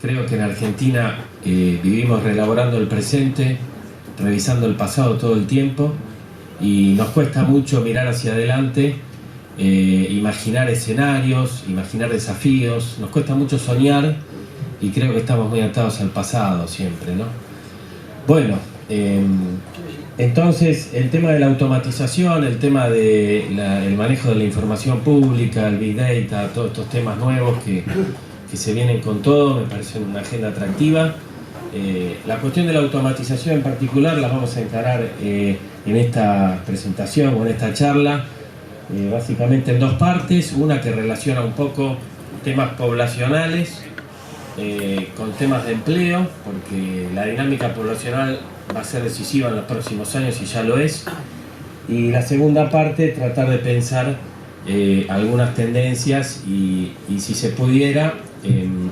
Creo que en Argentina vivimos reelaborando el presente, revisando el pasado todo el tiempo, y nos cuesta mucho mirar hacia adelante, imaginar escenarios, imaginar desafíos, nos cuesta mucho soñar y creo que estamos muy atados al pasado siempre, ¿no? Bueno, entonces el tema de la automatización, el tema del manejo de la información pública, el Big Data, todos estos temas nuevos que se vienen con todo, me parece una agenda atractiva. La cuestión de la automatización en particular la vamos a encarar en esta presentación o en esta charla, básicamente en dos partes. Una que relaciona un poco temas poblacionales con temas de empleo, porque la dinámica poblacional va a ser decisiva en los próximos años y ya lo es. Y la segunda parte, tratar de pensar algunas tendencias y si se pudiera,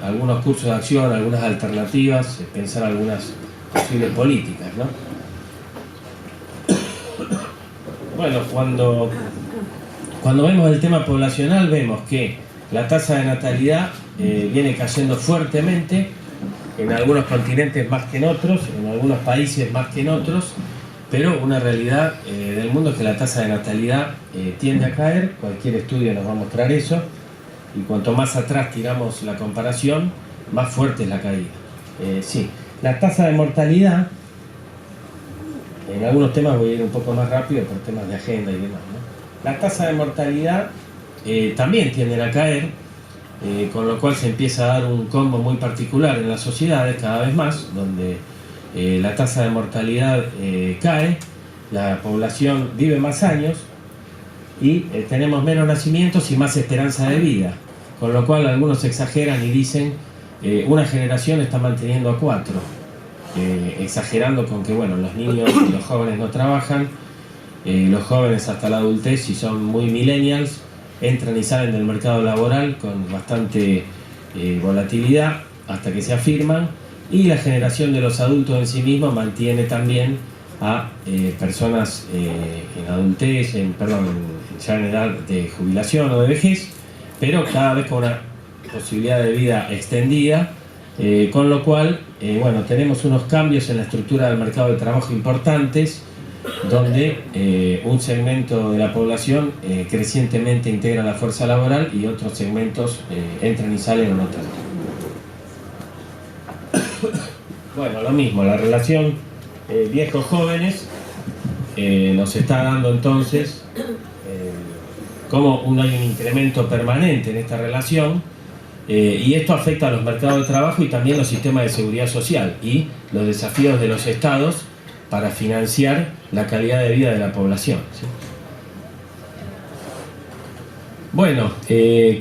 algunos cursos de acción, algunas alternativas, pensar algunas posibles políticas, ¿no? Bueno, cuando vemos el tema poblacional vemos que la tasa de natalidad viene cayendo fuertemente, en algunos continentes más que en otros, en algunos países más que en otros, pero una realidad del mundo es que la tasa de natalidad tiende a caer. Cualquier estudio nos va a mostrar eso, y cuanto más atrás tiramos la comparación, más fuerte es la caída. Sí, la tasa de mortalidad, en algunos temas voy a ir un poco más rápido por temas de agenda y demás, ¿no? La tasa de mortalidad también tienden a caer, con lo cual se empieza a dar un combo muy particular en las sociedades cada vez más, donde la tasa de mortalidad cae, la población vive más años y tenemos menos nacimientos y más esperanza de vida, con lo cual algunos exageran y dicen una generación está manteniendo a 4, exagerando con que bueno, los niños y los jóvenes no trabajan, los jóvenes hasta la adultez, si son muy millennials, entran y salen del mercado laboral con bastante volatilidad hasta que se afirman, y la generación de los adultos en sí mismos mantiene también a personas en adultez, ya en edad de jubilación o de vejez, pero cada vez con una posibilidad de vida extendida, con lo cual bueno, tenemos unos cambios en la estructura del mercado de trabajo importantes, donde un segmento de la población crecientemente integra la fuerza laboral y otros segmentos entran y salen o no tanto. Bueno, lo mismo, la relación viejos-jóvenes nos está dando entonces como hay un incremento permanente en esta relación, y esto afecta a los mercados de trabajo y también los sistemas de seguridad social y los desafíos de los estados para financiar la calidad de vida de la población, ¿sí? Bueno,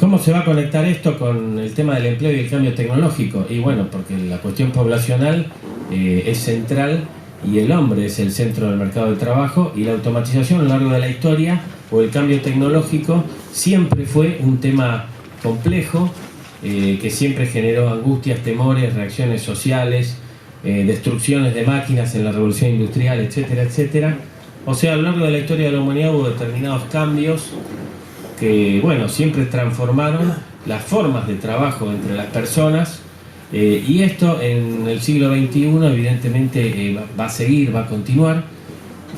¿cómo se va a conectar esto con el tema del empleo y el cambio tecnológico? Y bueno, porque la cuestión poblacional es central y el hombre es el centro del mercado del trabajo, y la automatización a lo largo de la historia o el cambio tecnológico siempre fue un tema complejo, que siempre generó angustias, temores, reacciones sociales, destrucciones de máquinas en la revolución industrial, etcétera, etcétera. O sea, a lo largo de la historia de la humanidad hubo determinados cambios que, bueno, siempre transformaron las formas de trabajo entre las personas, y esto en el siglo XXI evidentemente va a seguir, va a continuar.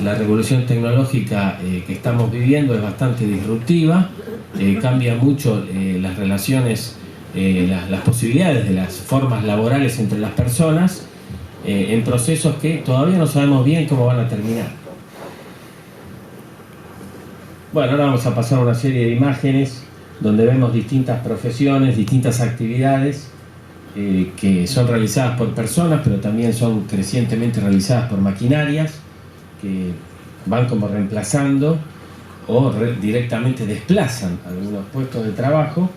La revolución tecnológica que estamos viviendo es bastante disruptiva, cambia mucho las relaciones, las posibilidades de las formas laborales entre las personas, en procesos que todavía no sabemos bien cómo van a terminar. Bueno, ahora vamos a pasar a una serie de imágenes donde vemos distintas profesiones, distintas actividades que son realizadas por personas, pero también son crecientemente realizadas por maquinarias que van como reemplazando o directamente desplazan algunos puestos de trabajo.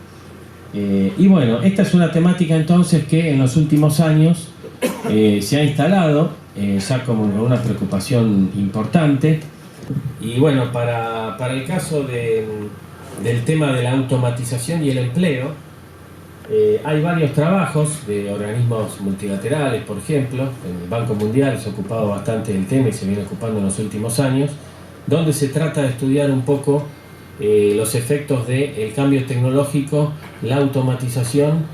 Y bueno, esta es una temática entonces que en los últimos años se ha instalado ya como una preocupación importante. Y bueno, para el caso del tema de la automatización y el empleo, hay varios trabajos de organismos multilaterales, por ejemplo. El Banco Mundial se ha ocupado bastante del tema y se viene ocupando en los últimos años, donde se trata de estudiar un poco los efectos del cambio tecnológico, la automatización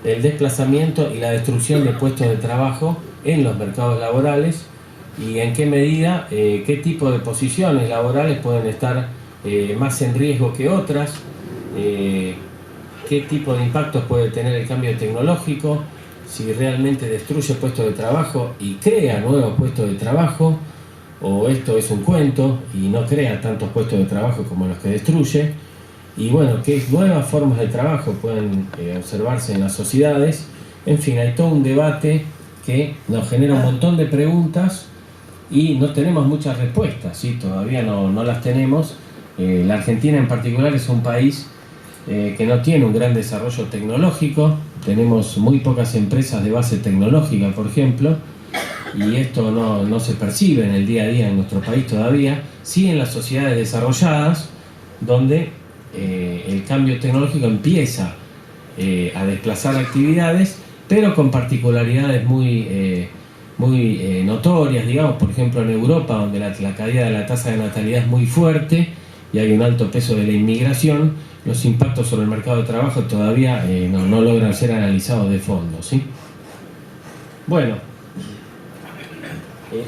el desplazamiento y la destrucción de puestos de trabajo en los mercados laborales y en qué medida, qué tipo de posiciones laborales pueden estar más en riesgo que otras, qué tipo de impactos puede tener el cambio tecnológico, si realmente destruye puestos de trabajo y crea nuevos puestos de trabajo, o esto es un cuento y no crea tantos puestos de trabajo como los que destruye. Y bueno, qué nuevas formas de trabajo pueden observarse en las sociedades. En fin, hay todo un debate que nos genera un montón de preguntas y no tenemos muchas respuestas, ¿sí? Todavía no las tenemos. La Argentina en particular es un país que no tiene un gran desarrollo tecnológico. Tenemos muy pocas empresas de base tecnológica, por ejemplo, y esto no se percibe en el día a día en nuestro país todavía. Sí en las sociedades desarrolladas, donde el cambio tecnológico empieza a desplazar actividades, pero con particularidades muy notorias, digamos. Por ejemplo, en Europa, donde la caída de la tasa de natalidad es muy fuerte y hay un alto peso de la inmigración, los impactos sobre el mercado de trabajo todavía no logran ser analizados de fondo, ¿sí? Bueno,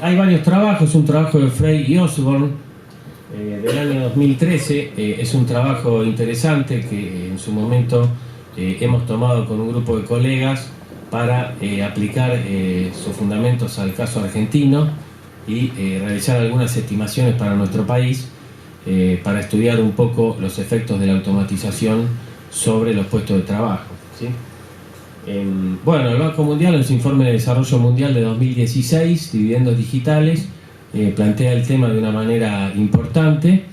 hay varios trabajos. Un trabajo de Frey y Osborne del año 2013, es un trabajo interesante que en su momento hemos tomado con un grupo de colegas para aplicar sus fundamentos al caso argentino y realizar algunas estimaciones para nuestro país, para estudiar un poco los efectos de la automatización sobre los puestos de trabajo, ¿sí? Bueno, el Banco Mundial en su informe de desarrollo mundial de 2016, Dividendos Digitales, plantea el tema de una manera importante,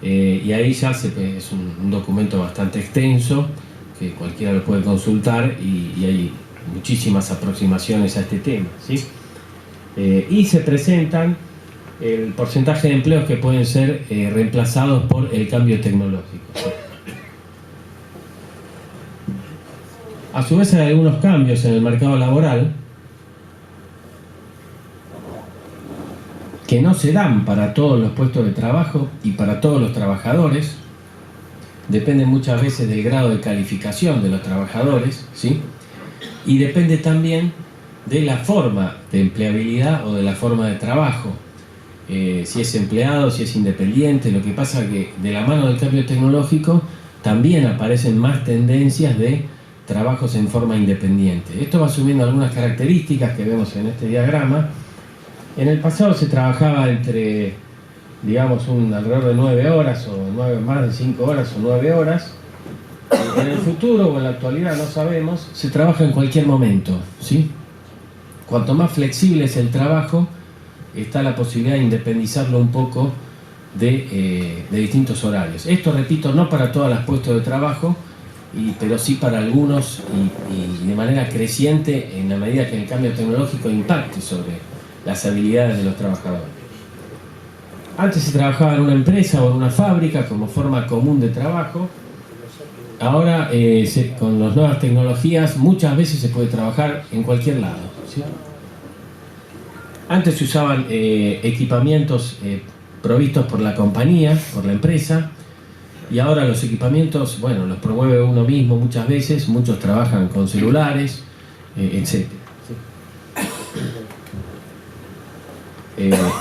y ahí ya es un documento bastante extenso que cualquiera lo puede consultar, y hay muchísimas aproximaciones a este tema, ¿sí? Y se presentan el porcentaje de empleos que pueden ser reemplazados por el cambio tecnológico, ¿sí? A su vez hay algunos cambios en el mercado laboral que no se dan para todos los puestos de trabajo y para todos los trabajadores. Depende muchas veces del grado de calificación de los trabajadores, ¿sí? Y depende también de la forma de empleabilidad o de la forma de trabajo. Si es empleado, si es independiente. Lo que pasa es que de la mano del cambio tecnológico también aparecen más tendencias de trabajos en forma independiente. Esto va asumiendo algunas características que vemos en este diagrama. En el pasado se trabajaba entre, digamos, alrededor de 9 horas, o más de 5 horas o 9 horas. En el futuro o en la actualidad, no sabemos, se trabaja en cualquier momento, ¿sí? Cuanto más flexible es el trabajo, está la posibilidad de independizarlo un poco de distintos horarios. Esto, repito, no para todos los puestos de trabajo, pero sí para algunos, y de manera creciente en la medida que el cambio tecnológico impacte sobre las habilidades de los trabajadores. Antes se trabajaba en una empresa o en una fábrica como forma común de trabajo. Ahora, con las nuevas tecnologías, muchas veces se puede trabajar en cualquier lado, ¿sí? Antes se usaban equipamientos provistos por la compañía, por la empresa, y ahora los equipamientos, bueno, los promueve uno mismo muchas veces. Muchos trabajan con celulares, etc.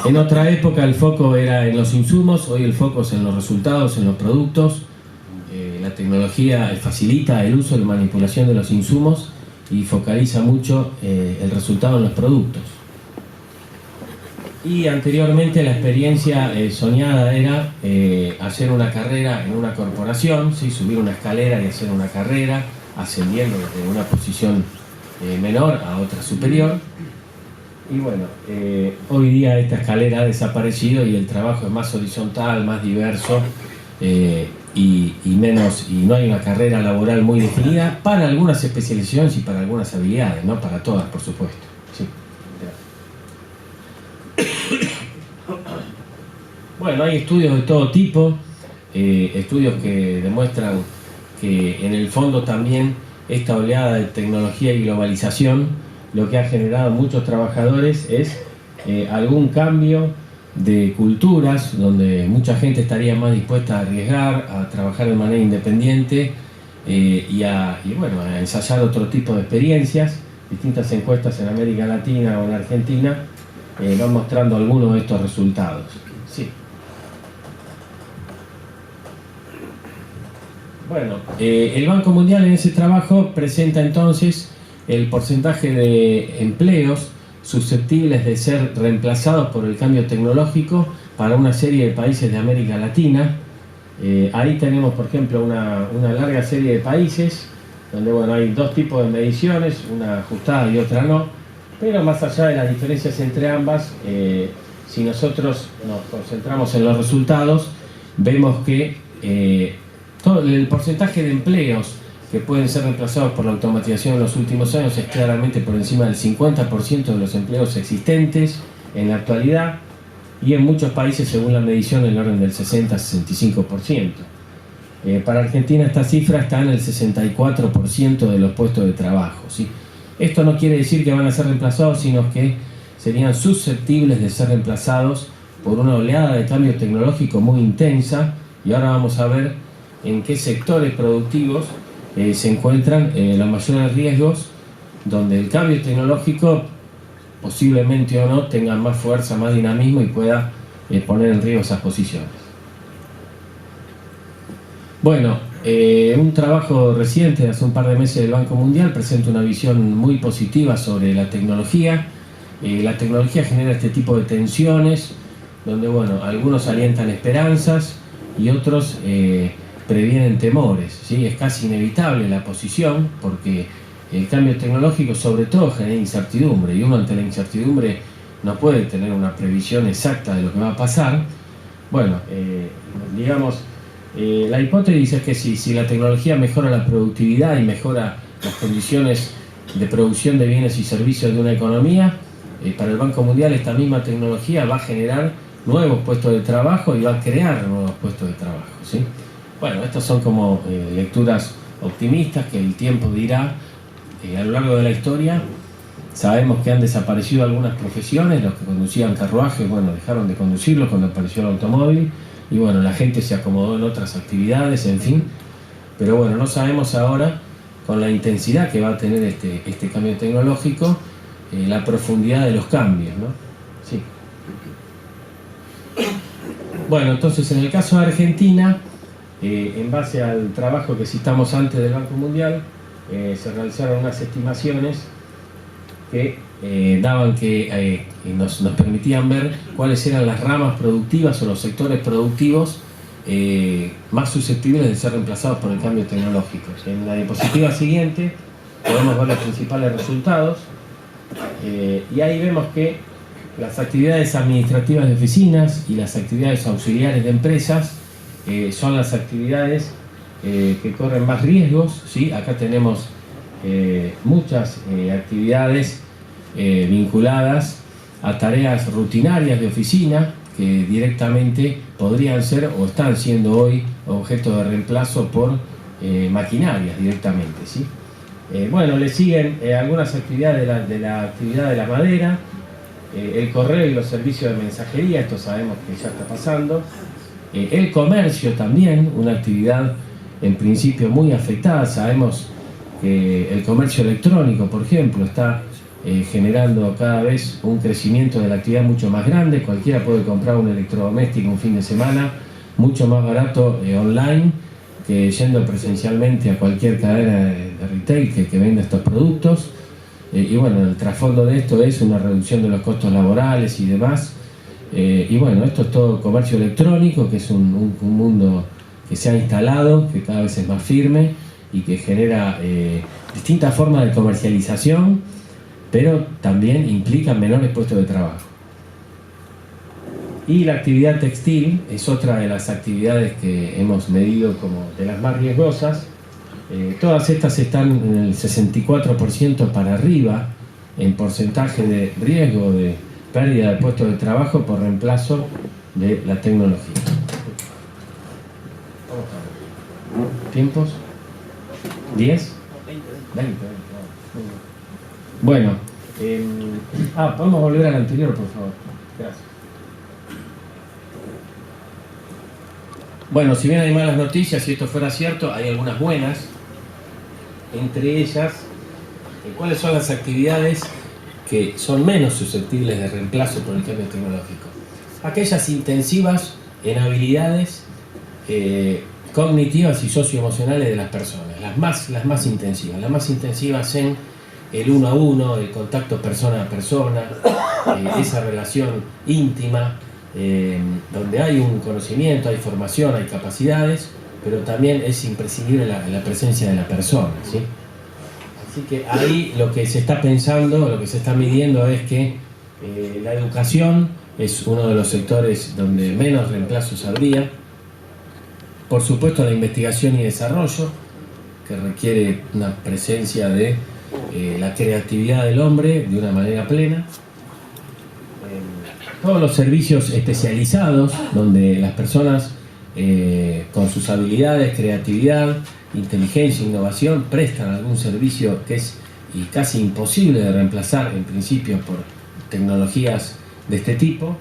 En otra época el foco era en los insumos, hoy el foco es en los resultados, en los productos. La tecnología facilita el uso y la manipulación de los insumos y focaliza mucho el resultado en los productos. Y anteriormente la experiencia soñada era hacer una carrera en una corporación, ¿sí? Subir una escalera y hacer una carrera, ascendiendo de una posición menor a otra superior. Y bueno, hoy día esta escalera ha desaparecido y el trabajo es más horizontal, más diverso, y no hay una carrera laboral muy definida para algunas especializaciones y para algunas habilidades, no para todas, por supuesto, ¿sí? Bueno, hay estudios de todo tipo, estudios que demuestran que en el fondo también esta oleada de tecnología y globalización lo que ha generado en muchos trabajadores es algún cambio de culturas, donde mucha gente estaría más dispuesta a arriesgar, a trabajar de manera independiente, bueno, a ensayar otro tipo de experiencias. Distintas encuestas en América Latina o en Argentina van mostrando algunos de estos resultados. Sí. Bueno, el Banco Mundial en ese trabajo presenta entonces el porcentaje de empleos susceptibles de ser reemplazados por el cambio tecnológico para una serie de países de América Latina. Ahí tenemos, por ejemplo, una larga serie de países donde bueno, hay dos tipos de mediciones, una ajustada y otra no, pero más allá de las diferencias entre ambas, si nosotros nos concentramos en los resultados, vemos que todo el porcentaje de empleos que pueden ser reemplazados por la automatización en los últimos años es claramente por encima del 50% de los empleos existentes en la actualidad, y en muchos países, según la medición, en el orden del 60-65%. Para Argentina esta cifra está en el 64% de los puestos de trabajo, ¿sí? Esto no quiere decir que van a ser reemplazados, sino que serían susceptibles de ser reemplazados por una oleada de cambio tecnológico muy intensa, y ahora vamos a ver en qué sectores productivos se encuentran los mayores riesgos, donde el cambio tecnológico posiblemente o no tenga más fuerza, más dinamismo y pueda poner en riesgo esas posiciones. Bueno, un trabajo reciente de hace un par de meses del Banco Mundial presenta una visión muy positiva sobre la tecnología. La tecnología genera este tipo de tensiones, donde bueno, algunos alientan esperanzas y otros previenen temores, ¿sí? Es casi inevitable la posición, porque el cambio tecnológico sobre todo genera incertidumbre, y uno ante la incertidumbre no puede tener una previsión exacta de lo que va a pasar. Bueno, digamos, la hipótesis es que si la tecnología mejora la productividad y mejora las condiciones de producción de bienes y servicios de una economía, para el Banco Mundial esta misma tecnología va a generar nuevos puestos de trabajo y va a crear nuevos puestos de trabajo, ¿sí? Bueno, estas son como lecturas optimistas que el tiempo dirá. A lo largo de la historia sabemos que han desaparecido algunas profesiones. Los que conducían carruajes, bueno, dejaron de conducirlos cuando apareció el automóvil, y bueno, la gente se acomodó en otras actividades, en fin. Pero bueno, no sabemos ahora, con la intensidad que va a tener este cambio tecnológico, la profundidad de los cambios, ¿no? Sí. Bueno, entonces en el caso de Argentina, en base al trabajo que citamos antes del Banco Mundial, se realizaron unas estimaciones que nos permitían ver cuáles eran las ramas productivas o los sectores productivos más susceptibles de ser reemplazados por el cambio tecnológico. En la diapositiva siguiente podemos ver los principales resultados, y ahí vemos que las actividades administrativas de oficinas y las actividades auxiliares de empresas son las actividades que corren más riesgos, ¿sí? Acá tenemos muchas actividades vinculadas a tareas rutinarias de oficina que directamente podrían ser o están siendo hoy objeto de reemplazo por maquinarias directamente, ¿sí? Bueno, le siguen algunas actividades de la actividad de la madera, el correo y los servicios de mensajería, esto sabemos que ya está pasando. El comercio también, una actividad en principio muy afectada. Sabemos que el comercio electrónico, por ejemplo, está generando cada vez un crecimiento de la actividad mucho más grande. Cualquiera puede comprar un electrodoméstico un fin de semana mucho más barato online que yendo presencialmente a cualquier cadena de retail que venda estos productos. Y bueno, el trasfondo de esto es una reducción de los costos laborales y demás. Y bueno, esto es todo comercio electrónico, que es un mundo que se ha instalado, que cada vez es más firme y que genera distintas formas de comercialización, pero también implica menores puestos de trabajo. Y la actividad textil es otra de las actividades que hemos medido como de las más riesgosas. Todas estas están en el 64% para arriba en porcentaje de riesgo de pérdida de puestos de trabajo por reemplazo de la tecnología. ¿Tiempos? ¿10? 20. Bueno, podemos volver al anterior, por favor. Gracias. Bueno, si bien hay malas noticias, si esto fuera cierto, hay algunas buenas. entre ellas, cuáles son las actividades que son menos susceptibles de reemplazo por el cambio tecnológico. Aquellas intensivas en habilidades cognitivas y socioemocionales de las personas, las más intensivas en el uno a uno, el contacto persona a persona, esa relación íntima, donde hay un conocimiento, hay formación, hay capacidades, pero también es imprescindible la presencia de la persona, ¿sí? Así que ahí lo que se está pensando, lo que se está midiendo es que la educación es uno de los sectores donde menos reemplazos habría. Por supuesto, la investigación y desarrollo, que requiere una presencia de la creatividad del hombre de una manera plena. Todos los servicios especializados, donde las personas con sus habilidades, creatividad, inteligencia, innovación, prestan algún servicio que es casi imposible de reemplazar en principio por tecnologías de este tipo,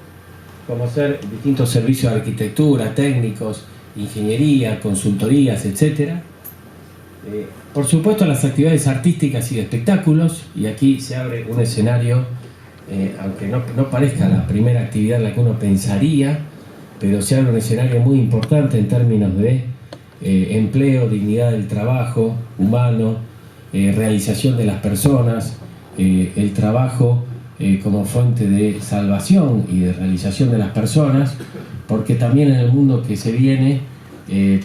como ser distintos servicios de arquitectura, técnicos, ingeniería, consultorías, etc. Por supuesto, las actividades artísticas y de espectáculos, y aquí se abre un escenario, aunque no parezca la primera actividad en la que uno pensaría, pero se abre un escenario muy importante en términos de empleo, dignidad del trabajo humano, realización de las personas, el trabajo como fuente de salvación y de realización de las personas, porque también en el mundo que se viene,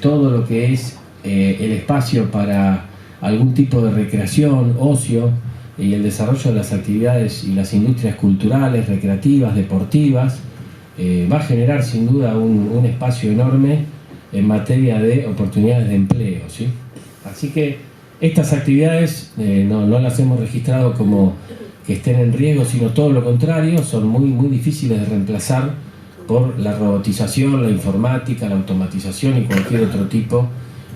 todo lo que es el espacio para algún tipo de recreación, ocio, y el desarrollo de las actividades y las industrias culturales, recreativas, deportivas, va a generar sin duda un espacio enorme en materia de oportunidades de empleo, ¿sí? Así que estas actividades no las hemos registrado como que estén en riesgo, sino todo lo contrario, son muy difíciles de reemplazar por la robotización, la informática, la automatización y cualquier otro tipo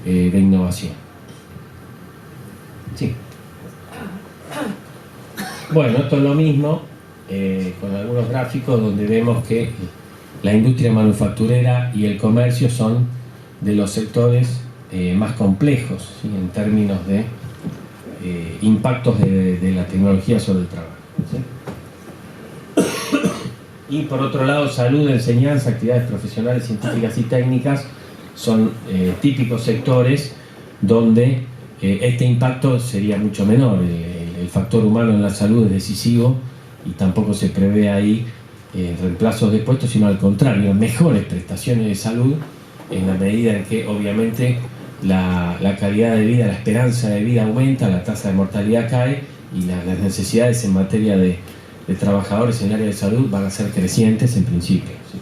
de innovación. Sí. Bueno, esto es lo mismo, con algunos gráficos donde vemos que la industria manufacturera y el comercio son de los sectores más complejos, ¿sí? En términos de impactos de la tecnología sobre el trabajo, ¿sí? Y por otro lado, salud, enseñanza, actividades profesionales, científicas y técnicas son típicos sectores donde este impacto sería mucho menor. El factor humano en la salud es decisivo y tampoco se prevé ahí reemplazos de puestos, sino al contrario, mejores prestaciones de salud en la medida en que obviamente la calidad de vida, la esperanza de vida aumenta, la tasa de mortalidad cae y las necesidades en materia de trabajadores en el área de salud van a ser crecientes en principio, ¿sí?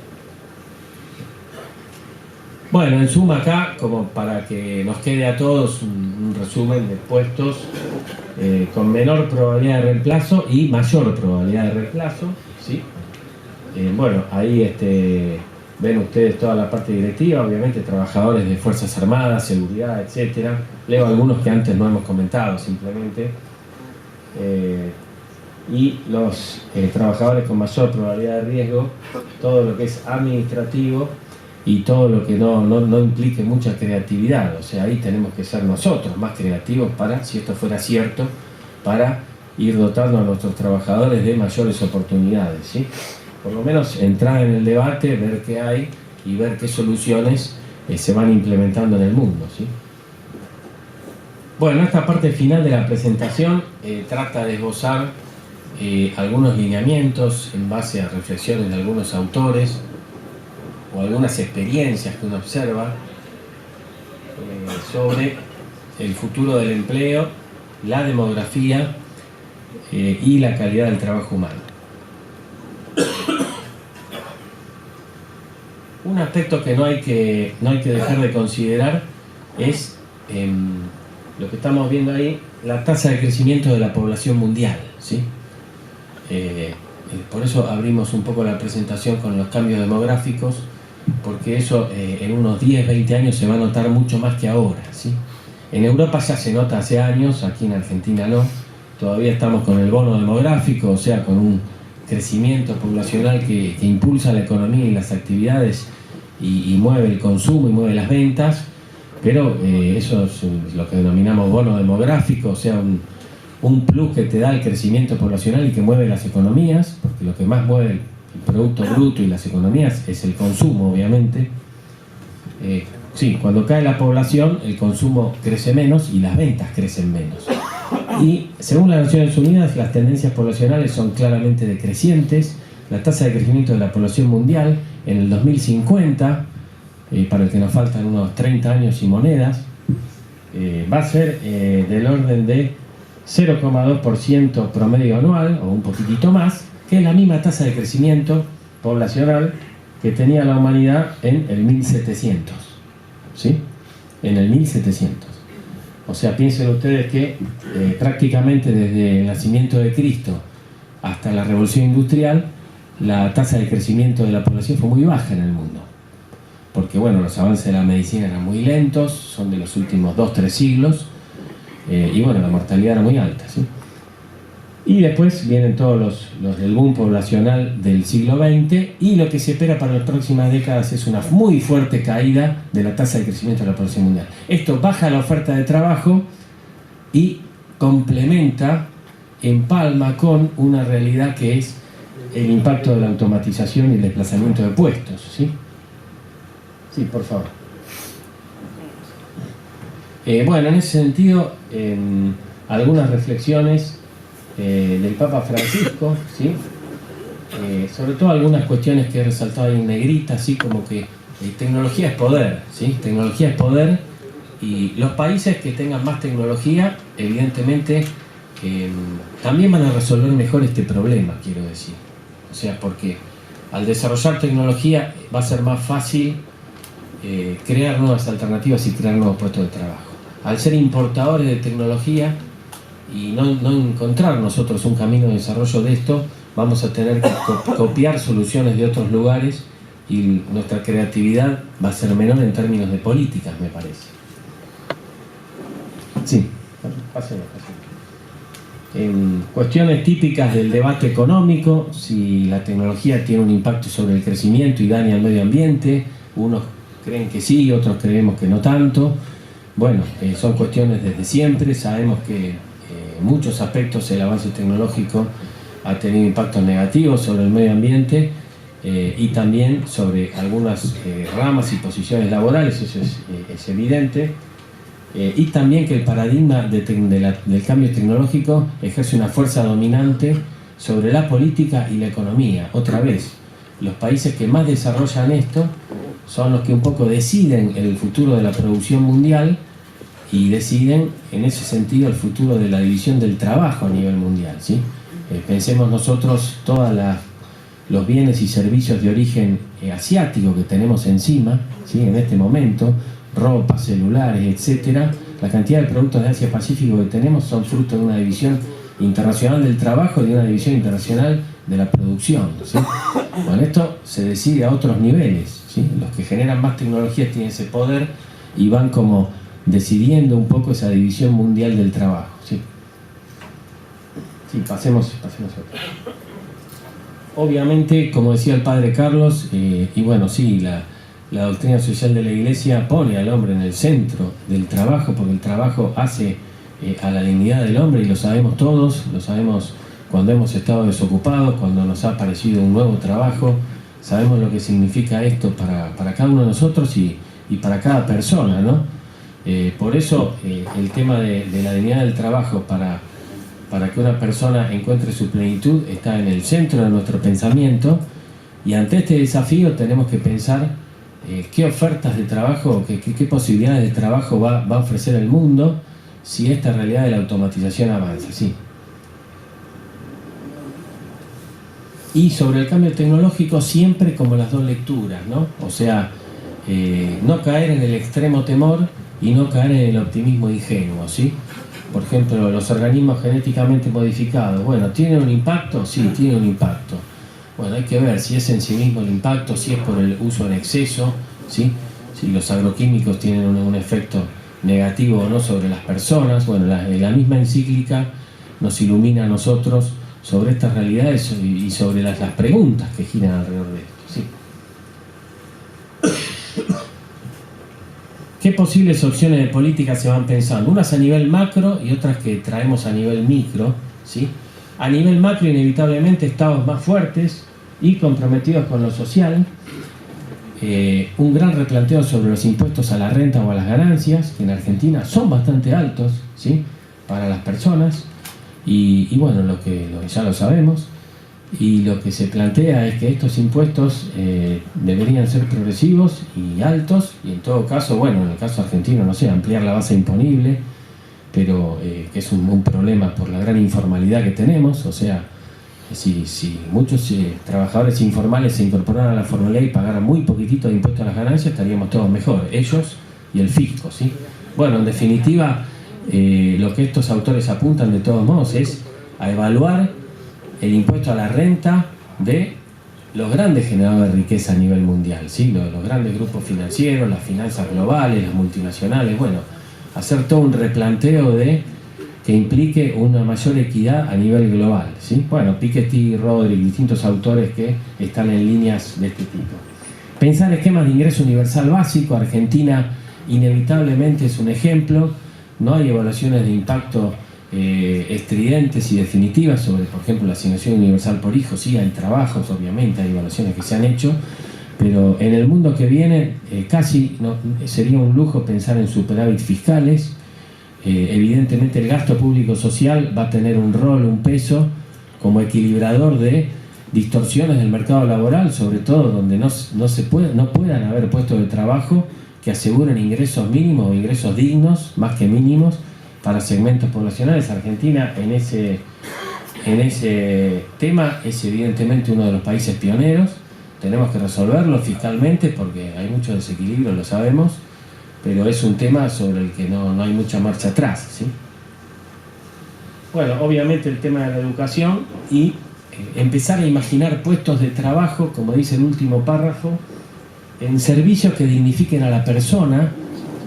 Bueno, en suma acá, como para que nos quede a todos un resumen de puestos con menor probabilidad de reemplazo y mayor probabilidad de reemplazo, ¿sí? Bueno, ahí ven ustedes toda la parte directiva, obviamente trabajadores de Fuerzas Armadas, seguridad, etc. Leo algunos que antes no hemos comentado simplemente. Y los trabajadores con mayor probabilidad de riesgo, todo lo que es administrativo y todo lo que no implique mucha creatividad. O sea, ahí tenemos que ser nosotros más creativos para, si esto fuera cierto, para ir dotando a nuestros trabajadores de mayores oportunidades, ¿sí? Por lo menos entrar en el debate, ver qué hay y ver qué soluciones se van implementando en el mundo, ¿sí? Bueno, esta parte final de la presentación trata de esbozar algunos lineamientos en base a reflexiones de algunos autores o algunas experiencias que uno observa sobre el futuro del empleo, la demografía y la calidad del trabajo humano. Un aspecto que no hay que dejar de considerar es lo que estamos viendo ahí, la tasa de crecimiento de la población mundial, ¿sí? Por eso abrimos un poco la presentación con los cambios demográficos, porque eso en unos 10, 20 años se va a notar mucho más que ahora, ¿sí? En Europa ya se nota hace años, aquí en Argentina no, todavía estamos con el bono demográfico, o sea, con un crecimiento poblacional que impulsa la economía y las actividades y mueve el consumo y mueve las ventas, Pero eso es lo que denominamos bono demográfico, o sea, un plus que te da el crecimiento poblacional y que mueve las economías, porque lo que más mueve el Producto Bruto y las economías es el consumo, obviamente. Sí, cuando cae la población, el consumo crece menos y las ventas crecen menos. Y según las Naciones Unidas, las tendencias poblacionales son claramente decrecientes. La tasa de crecimiento de la población mundial en el 2050, para el que nos faltan unos 30 años y monedas, va a ser del orden de 0,2% promedio anual, o un poquitito más, que es la misma tasa de crecimiento poblacional que tenía la humanidad en el 1700. ¿Sí? En el 1700. O sea, piensen ustedes que prácticamente desde el nacimiento de Cristo hasta la Revolución Industrial, la tasa de crecimiento de la población fue muy baja en el mundo. Porque, bueno, los avances de la medicina eran muy lentos, son de los últimos 2-3 siglos, y bueno, la mortalidad era muy alta, ¿sí? Y después vienen todos los del boom poblacional del siglo XX, y lo que se espera para las próximas décadas es una muy fuerte caída de la tasa de crecimiento de la población mundial. Esto baja la oferta de trabajo y complementa, empalma con una realidad que es el impacto de la automatización y el desplazamiento de puestos, ¿sí? Sí, por favor. Bueno, en ese sentido, algunas reflexiones del Papa Francisco, ¿sí? Sobre todo algunas cuestiones que he resaltado ahí en negrita, así como que tecnología es poder, ¿sí? Tecnología es poder, y los países que tengan más tecnología, evidentemente, también van a resolver mejor este problema, quiero decir. O sea, porque al desarrollar tecnología va a ser más fácil crear nuevas alternativas y crear nuevos puestos de trabajo. Al ser importadores de tecnología y no encontrar nosotros un camino de desarrollo de esto, vamos a tener que copiar soluciones de otros lugares, y nuestra creatividad va a ser menor en términos de políticas, me parece. Sí, pasemos. En cuestiones típicas del debate económico, si la tecnología tiene un impacto sobre el crecimiento y daña al medio ambiente, unos creen que sí, otros creemos que no tanto. Bueno, son cuestiones desde siempre. Sabemos que en muchos aspectos el avance tecnológico ha tenido impactos negativos sobre el medio ambiente, y también sobre algunas ramas y posiciones laborales, eso es evidente. Y también que el paradigma del cambio tecnológico ejerce una fuerza dominante sobre la política y la economía. Otra vez, los países que más desarrollan esto son los que un poco deciden el futuro de la producción mundial y deciden en ese sentido el futuro de la división del trabajo a nivel mundial, ¿sí? Pensemos nosotros todos los bienes y servicios de origen asiático que tenemos encima, ¿sí? En este momento, ropa, celulares, etcétera. La cantidad de productos de Asia-Pacífico que tenemos son fruto de una división internacional del trabajo y de una división internacional de la producción, ¿sí? Bueno, esto se decide a otros niveles, ¿sí? Los que generan más tecnologías tienen ese poder y van como decidiendo un poco esa división mundial del trabajo, ¿sí? Sí, pasemos a otro. Obviamente, como decía el padre Carlos, y bueno, sí, la doctrina social de la Iglesia pone al hombre en el centro del trabajo, porque el trabajo hace a la dignidad del hombre, y lo sabemos todos, lo sabemos cuando hemos estado desocupados, cuando nos ha aparecido un nuevo trabajo, sabemos lo que significa esto para cada uno de nosotros y para cada persona, ¿no? Por eso el tema de la dignidad del trabajo para que una persona encuentre su plenitud está en el centro de nuestro pensamiento, y ante este desafío tenemos que pensar qué ofertas de trabajo, qué posibilidades de trabajo va a ofrecer el mundo si esta realidad de la automatización avanza, ¿sí? Y sobre el cambio tecnológico siempre como las dos lecturas, ¿no? O sea, no caer en el extremo temor y no caer en el optimismo ingenuo, ¿sí? Por ejemplo, los organismos genéticamente modificados, bueno, ¿tienen un impacto? Sí, tienen un impacto. Bueno, hay que ver si es en sí mismo el impacto, si es por el uso en exceso, ¿sí? Si los agroquímicos tienen un efecto negativo o no sobre las personas. Bueno, la misma encíclica nos ilumina a nosotros sobre estas realidades y sobre las preguntas que giran alrededor de esto, ¿sí? ¿Qué posibles opciones de política se van pensando? Unas a nivel macro y otras que traemos a nivel micro, ¿sí? A nivel macro, inevitablemente, estados más fuertes y comprometidos con lo social. Un gran replanteo sobre los impuestos a la renta o a las ganancias, que en Argentina son bastante altos, ¿sí? Para las personas. Y bueno, lo que ya lo sabemos. Y lo que se plantea es que estos impuestos deberían ser progresivos y altos, y en todo caso, bueno, en el caso argentino, no sé, ampliar la base imponible, pero que es un problema por la gran informalidad que tenemos. O sea, si muchos trabajadores informales se incorporaran a la formalidad y pagaran muy poquitito de impuestos a las ganancias, estaríamos todos mejor, ellos y el fisco, ¿sí? Bueno, en definitiva, lo que estos autores apuntan de todos modos es a evaluar el impuesto a la renta de los grandes generadores de riqueza a nivel mundial, ¿sí? Los grandes grupos financieros, las finanzas globales, las multinacionales. Bueno, hacer todo un replanteo que implique una mayor equidad a nivel global, ¿sí? Bueno, Piketty, Rodrik, distintos autores que están en líneas de este tipo. Pensar esquemas de ingreso universal básico. Argentina inevitablemente es un ejemplo. No hay evaluaciones de impacto estridentes y definitivas sobre, por ejemplo, la asignación universal por hijo. Sí, hay trabajos, obviamente, hay evaluaciones que se han hecho, pero en el mundo que viene casi no, sería un lujo pensar en superávit fiscales. Evidentemente el gasto público social va a tener un rol, un peso como equilibrador de distorsiones del mercado laboral, sobre todo donde no puedan haber puestos de trabajo que aseguren ingresos mínimos o ingresos dignos, más que mínimos, para segmentos poblacionales. Argentina en ese tema es evidentemente uno de los países pioneros. Tenemos que resolverlo fiscalmente porque hay mucho desequilibrio, lo sabemos, pero es un tema sobre el que no hay mucha marcha atrás, ¿sí? Bueno, obviamente el tema de la educación y empezar a imaginar puestos de trabajo, como dice el último párrafo, en servicios que dignifiquen a la persona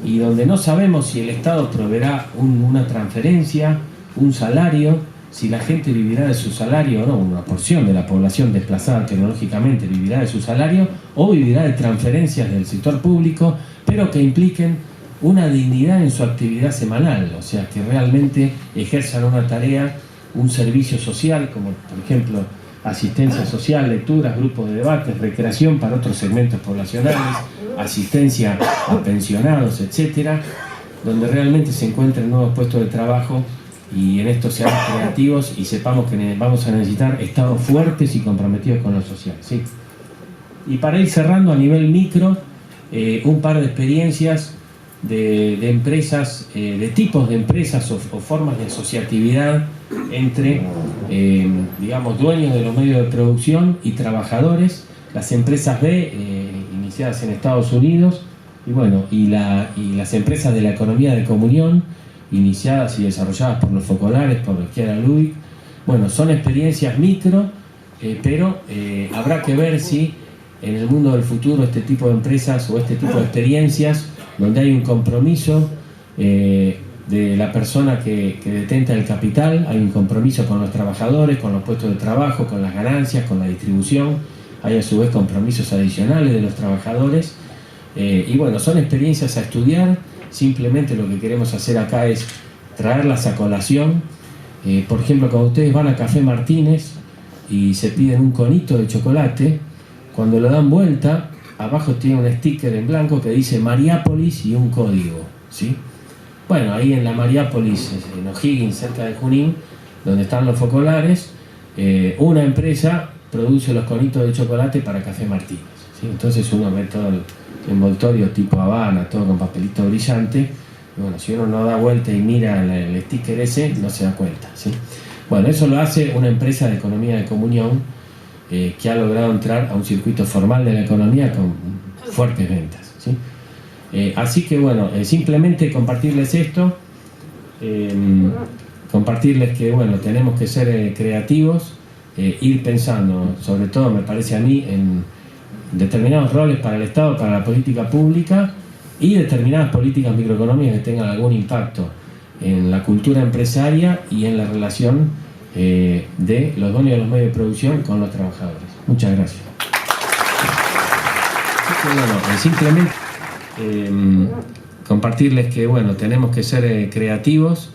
y donde no sabemos si el Estado proveerá una transferencia, un salario, si la gente vivirá de su salario o no, una porción de la población desplazada tecnológicamente vivirá de su salario o vivirá de transferencias del sector público, pero que impliquen una dignidad en su actividad semanal, o sea, que realmente ejerzan una tarea, un servicio social, como por ejemplo asistencia social, lecturas, grupos de debates, recreación para otros segmentos poblacionales, asistencia a pensionados, etcétera, donde realmente se encuentren nuevos puestos de trabajo y en esto seamos creativos y sepamos que vamos a necesitar estados fuertes y comprometidos con lo social, ¿sí? Y para ir cerrando a nivel micro, un par de experiencias de empresas, de tipos de empresas o formas de asociatividad entre, digamos, dueños de los medios de producción y trabajadores. Las empresas B, iniciadas en Estados Unidos, y bueno, y las empresas de la economía de comunión, iniciadas y desarrolladas por los focolares, por Chiara Lubich. Bueno, son experiencias micro, pero habrá que ver si en el mundo del futuro este tipo de empresas o este tipo de experiencias donde hay un compromiso de la persona que detenta el capital, hay un compromiso con los trabajadores, con los puestos de trabajo, con las ganancias, con la distribución, hay a su vez compromisos adicionales de los trabajadores, y bueno, son experiencias a estudiar. Simplemente lo que queremos hacer acá es traerlas a colación. Por ejemplo, cuando ustedes van a Café Martínez y se piden un conito de chocolate, cuando lo dan vuelta, abajo tiene un sticker en blanco que dice Mariápolis y un código, ¿sí? Bueno, ahí en la Mariápolis, en O'Higgins, cerca de Junín, donde están los focolares, una empresa produce los conitos de chocolate para Café Martínez, ¿sí? Entonces uno ve todo el envoltorio tipo Habana, todo con papelito brillante. Y bueno, si uno no da vuelta y mira el sticker ese, no se da cuenta, ¿sí? Bueno, eso lo hace una empresa de economía de comunión que ha logrado entrar a un circuito formal de la economía con fuertes ventas, ¿sí? Así que bueno, simplemente compartirles esto, compartirles que bueno, tenemos que ser creativos, ir pensando, sobre todo me parece a mí, en determinados roles para el Estado, para la política pública y determinadas políticas microeconómicas que tengan algún impacto en la cultura empresaria y en la relación de los dueños de los medios de producción con los trabajadores. Muchas gracias. Bueno, simplemente compartirles que bueno, tenemos que ser creativos